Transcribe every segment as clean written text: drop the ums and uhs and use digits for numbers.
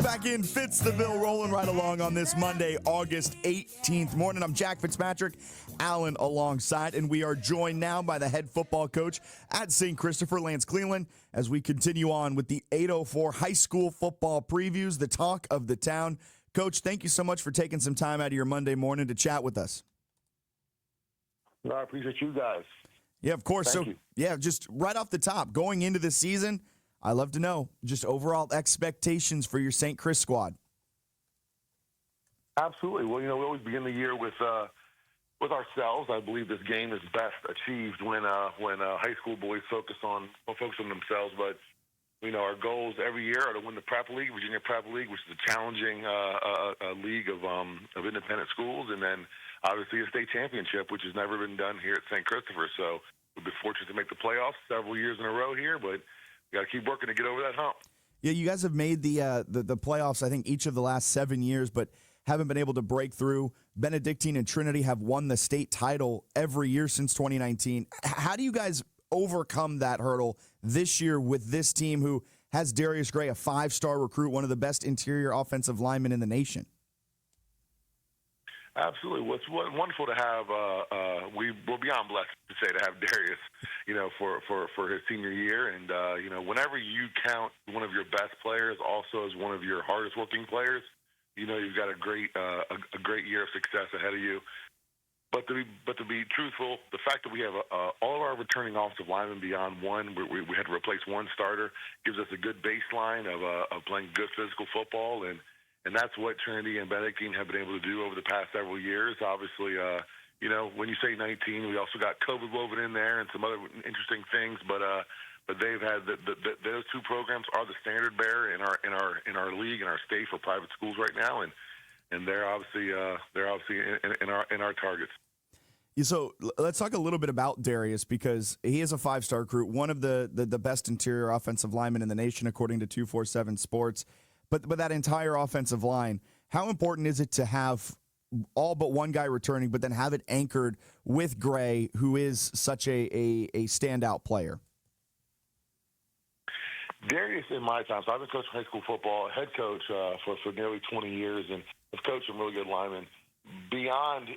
back in. Fitz the Bill rolling right along on this Monday, August 18th morning. I'm Jack Fitzpatrick, Alan alongside, and we are joined now by the head football coach at St. Christopher, Lance Clelland, as we continue on with the 804 high school football previews, the talk of the town. Coach, thank you so much for taking some time out of your Monday morning to chat with us. Well, I appreciate you guys. Yeah, of course. Thank you. Yeah, just right off the top, going into the season, I love to know just overall expectations for your St. Chris squad. Absolutely. Well, we always begin the year with ourselves. I believe this game is best achieved when high school boys focus on themselves. But our goals every year are to win the Prep League, Virginia Prep League, which is a challenging league of independent schools, and then obviously a state championship, which has never been done here at St. Christopher. So we've been fortunate to make the playoffs several years in a row here, but we got to keep working to get over that hump. Yeah, you guys have made the playoffs, I think, each of the last 7 years, but haven't been able to break through. Benedictine and Trinity have won the state title every year since 2019. How do you guys overcome that hurdle this year with this team who has Darius Gray, a 5-star recruit, one of the best interior offensive linemen in the nation? Absolutely. Well, it's wonderful to have. We're beyond blessed to say to have Darius, for his senior year, and whenever you count one of your best players also as one of your hardest working players, you've got a great year of success ahead of you. But to be truthful, the fact that we have all of our returning offensive linemen beyond one, we had to replace one starter, gives us a good baseline of playing good physical football, and that's what Trinity and Benedictine have been able to do over the past several years. Obviously, when you say 19, we also got COVID woven in there and some other interesting things. But they've had those two programs are the standard bearer in our league and our state for private schools right now, and they're obviously in our targets. So let's talk a little bit about Darius, because he is a 5-star recruit, one of the best interior offensive linemen in the nation, according to 247 Sports. But that entire offensive line, how important is it to have all but one guy returning, but then have it anchored with Gray, who is such a standout player? Darius, in my time, so I've been coaching high school football, head coach for nearly 20 years, and I've coached some really good linemen. Beyond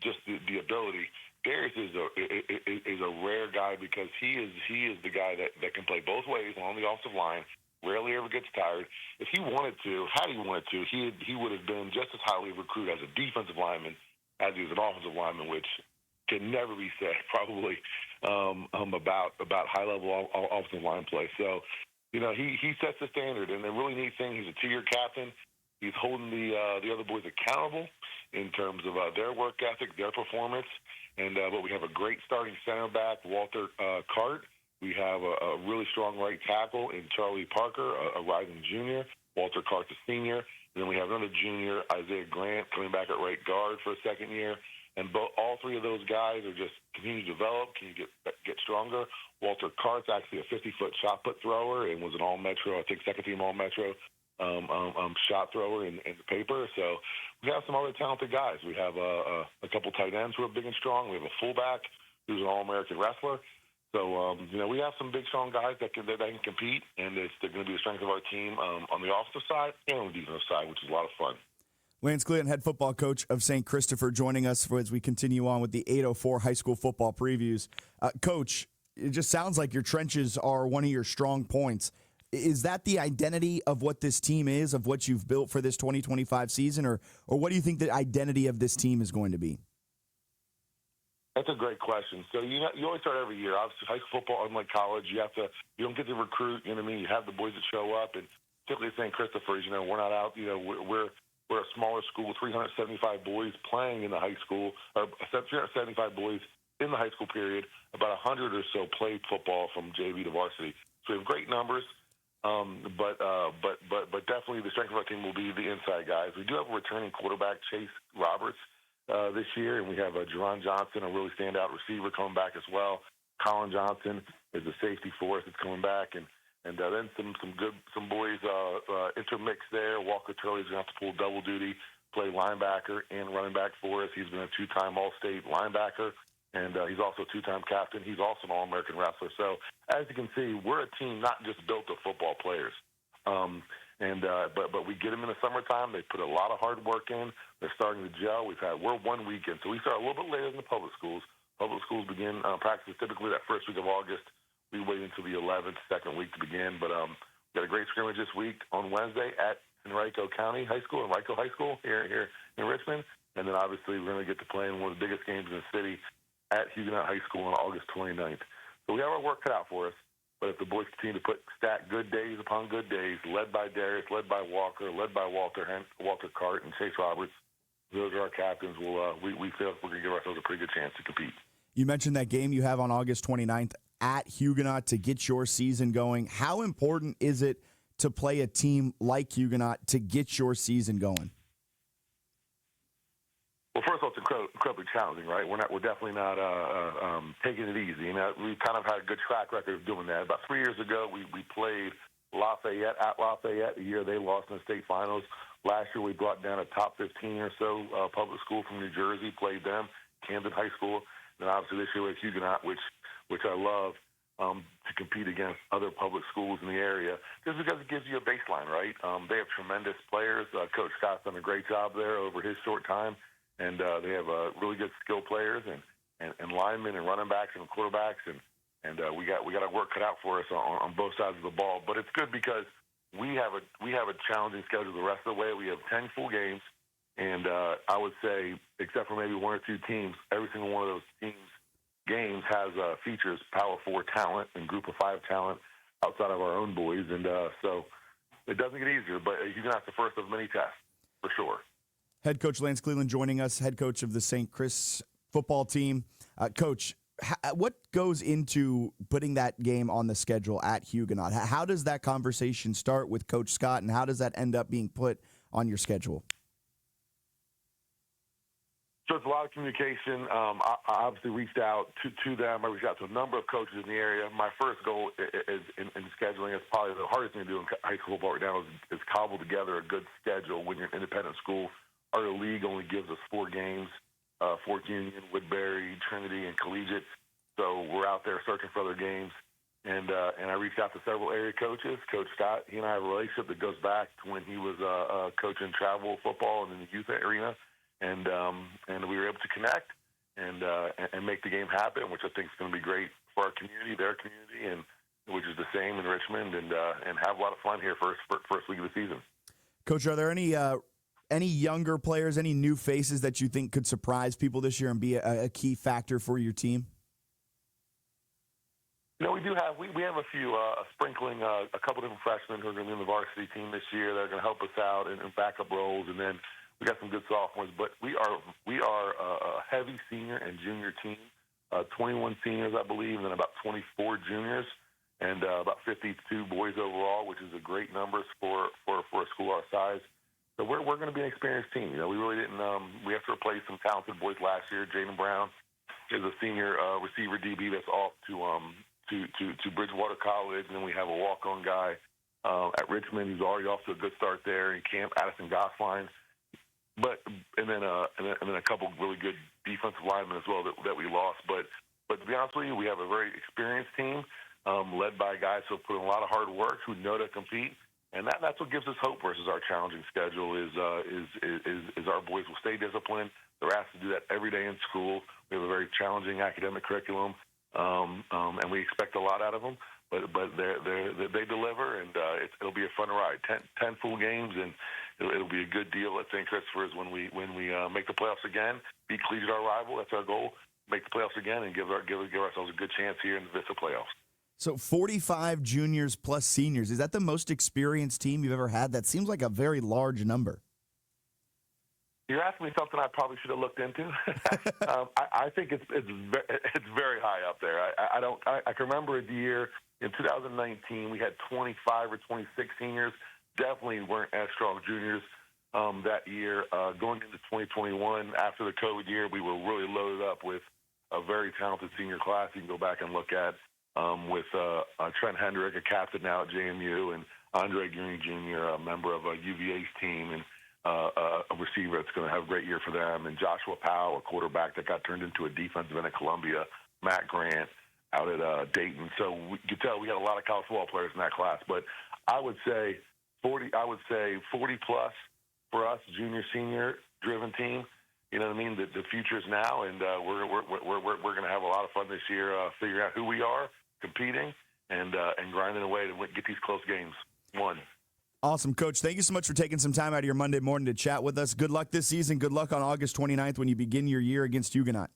just the ability, Darius is a rare guy because he is the guy that can play both ways on the offensive line. Rarely ever gets tired. If he wanted to, had he wanted to, he would have been just as highly recruited as a defensive lineman as he was an offensive lineman, which can never be said probably about high-level offensive line play. So, he sets the standard, and the really neat thing, he's a 2-year captain. He's holding the other boys accountable in terms of their work ethic, their performance, and but we have a great starting center back, Walter Cart. We have a really strong right tackle in Charlie Parker, a rising junior. Walter Cart's a senior. And then we have another junior, Isaiah Grant, coming back at right guard for a second year. And all three of those guys are just continue to develop, can you get stronger. Walter Cart's actually a 50-foot shot put thrower and was an All-Metro, I think second-team All-Metro shot thrower in the paper. So we have some other talented guys. We have a couple tight ends who are big and strong. We have a fullback who's an All-American wrestler. So, we have some big, strong guys that can compete, and it's going to be the strength of our team on the offensive side and on the defensive side, which is a lot of fun. Lance Clelland, head football coach of St. Christopher, joining us as we continue on with the 804 high school football previews. Coach, it just sounds like your trenches are one of your strong points. Is that the identity of what this team is, of what you've built for this 2025 season, or what do you think the identity of this team is going to be? That's a great question. So you always start every year. Obviously, high school football, unlike college, you don't get to recruit. You know what I mean? You have the boys that show up, and typically St. Christopher's. We're not out. We're a smaller school, 375 boys playing in the high school, or 375 boys in the high school period. About 100 or so played football from JV to varsity. So we have great numbers. But definitely the strength of our team will be the inside guys. We do have a returning quarterback, Chase Roberts, this year, and we have Jerron Johnson, a really standout receiver, coming back as well. Colin Johnson is a safety for us that's coming back, and then some boys intermix there. Walker Turley's gonna have to pull double duty, play linebacker and running back for us. He's been a 2-time All-State linebacker, and he's also a 2-time captain. He's also an All-American wrestler. So as you can see, we're a team not just built of football players. But we get them in the summertime. They put a lot of hard work in. They're starting to gel. We're 1 weekend, so we start a little bit later than the public schools. Public schools begin practice typically that first week of August. We wait until the 11th, second week to begin. But we got a great scrimmage this week on Wednesday at Henrico County High School, Henrico High School here in Richmond. And then obviously we're going to get to play in one of the biggest games in the city at Huguenot High School on August 29th. So we have our work cut out for us. But if the boys continue to stack good days upon good days, led by Darius, led by Walker, led by Walter Cart, and Chase Roberts, those are our captains. We feel like we're going to give ourselves a pretty good chance to compete. You mentioned that game you have on August 29th at Huguenot to get your season going. How important is it to play a team like Huguenot to get your season going? Well, first of all, it's incredibly challenging, right? We're definitely not taking it easy. We've kind of had a good track record of doing that. About 3 years ago, we played Lafayette at Lafayette. The year they lost in the state finals. Last year, we brought down a top 15 or so public school from New Jersey, played them, Camden High School. And obviously this year with Huguenot, which I love, to compete against other public schools in the area, just because it gives you a baseline, right? They have tremendous players. Coach Scott's done a great job there over his short time. And they have really good skill players and linemen and running backs and quarterbacks, and we got our work cut out for us on both sides of the ball. But it's good because we have a challenging schedule the rest of the way. We have 10 full games, and I would say, except for maybe one or two teams, every single one of those teams' games has features Power 4 talent and Group of 5 talent outside of our own boys, and so it doesn't get easier. But you're gonna have the first of many tests for sure. Head coach Lance Clelland joining us, head coach of the St. Chris football team. Coach, what goes into putting that game on the schedule at Huguenot? How does that conversation start with Coach Scott, and how does that end up being put on your schedule? So it's a lot of communication. I obviously reached out to them. I reached out to a number of coaches in the area. My first goal is in scheduling. It's probably the hardest thing to do in high school football right now is cobble together a good schedule when you're an independent school. Our league only gives us 4 games, Fort Union, Woodbury, Trinity, and Collegiate. So we're out there searching for other games. And I reached out to several area coaches. Coach Scott, he and I have a relationship that goes back to when he was coaching travel football and in the youth arena. And we were able to connect and make the game happen, which I think is going to be great for our community, their community, and which is the same in Richmond, and have a lot of fun here first week of the season. Coach, are there any younger players, any new faces that you think could surprise people this year and be a key factor for your team? We do have we have a few sprinkling a couple different freshmen who are going to be in the varsity team this year that are going to help us out in backup roles, and then we got some good sophomores. But we are a heavy senior and junior team, 21 seniors I believe, and then about 24 juniors, and about 52 boys overall, which is a great numbers for a school our size. So we're going to be an experienced team. We really didn't. We have to replace some talented boys last year. Jaden Brown is a senior receiver DB that's off to Bridgewater College, and then we have a walk-on guy at Richmond who's already off to a good start there in camp, Addison Gossline. And then a couple really good defensive linemen as well that we lost. But to be honest with you, we have a very experienced team led by guys who have put in a lot of hard work, who know to compete. And that's what gives us hope versus our challenging schedule is our boys will stay disciplined. They're asked to do that every day in school. We have a very challenging academic curriculum, and we expect a lot out of them. But they deliver, and it'll be a fun ride. 10 full games, and it'll be a good deal at St. Christopher's when we make the playoffs again. Beat Collegiate, our rival. That's our goal. Make the playoffs again and give ourselves a good chance here in the Vista playoffs. So 45 juniors plus seniors. Is that the most experienced team you've ever had? That seems like a very large number. You're asking me something I probably should have looked into. I think it's very high up there. I can remember a year in 2019 we had 25 or 26 seniors. Definitely weren't as strong juniors that year. Going into 2021, after the COVID year, we were really loaded up with a very talented senior class. You can go back and look at. With Trent Hendrick, a captain now at JMU, and Andre Green Jr., a member of UVA's team, and a receiver that's going to have a great year for them, and Joshua Powell, a quarterback that got turned into a defensive end at Columbia, Matt Grant out at Dayton. So you could tell we had a lot of college football players in that class. But I would say 40, I would say 40 plus for us, junior, senior driven team. You know what I mean? The future is now, and we're going to have a lot of fun this year, figuring out who we are, competing, and grinding away to get these close games won. Awesome, Coach. Thank you so much for taking some time out of your Monday morning to chat with us. Good luck this season. Good luck on August 29th when you begin your year against Huguenot.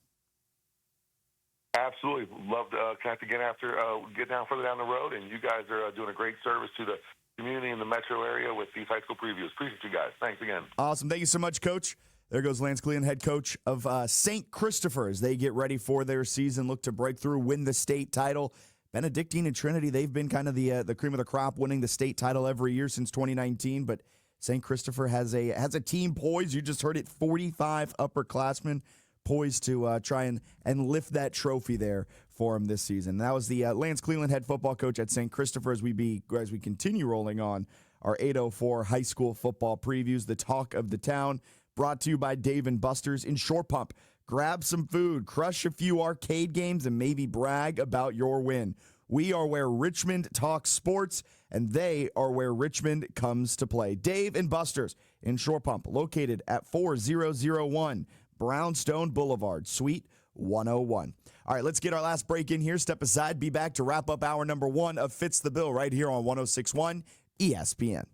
Absolutely. Love to connect again after get down further down the road, and you guys are doing a great service to the community in the metro area with these high school previews. Appreciate you guys. Thanks again. Awesome. Thank you so much, Coach. There goes Lance Clelland, head coach of St. Christopher, as they get ready for their season, look to break through, win the state title. Benedictine and Trinity, they've been kind of the cream of the crop, winning the state title every year since 2019. But St. Christopher has a team poised. You just heard it, 45 upperclassmen poised to try and lift that trophy there for him this season. That was the Lance Clelland, head football coach at St. Christopher, as we continue rolling on our 8:04 high school football previews. The talk of the town, brought to you by Dave & Buster's in Shore Pump. Grab some food, crush a few arcade games, and maybe brag about your win. We are where Richmond talks sports, and they are where Richmond comes to play. Dave & Buster's in Shore Pump, located at 4001 Brownstone Boulevard, Suite 101. All right, let's get our last break in here. Step aside, be back to wrap up hour number 1 of Fitz the Bill right here on 106.1 ESPN.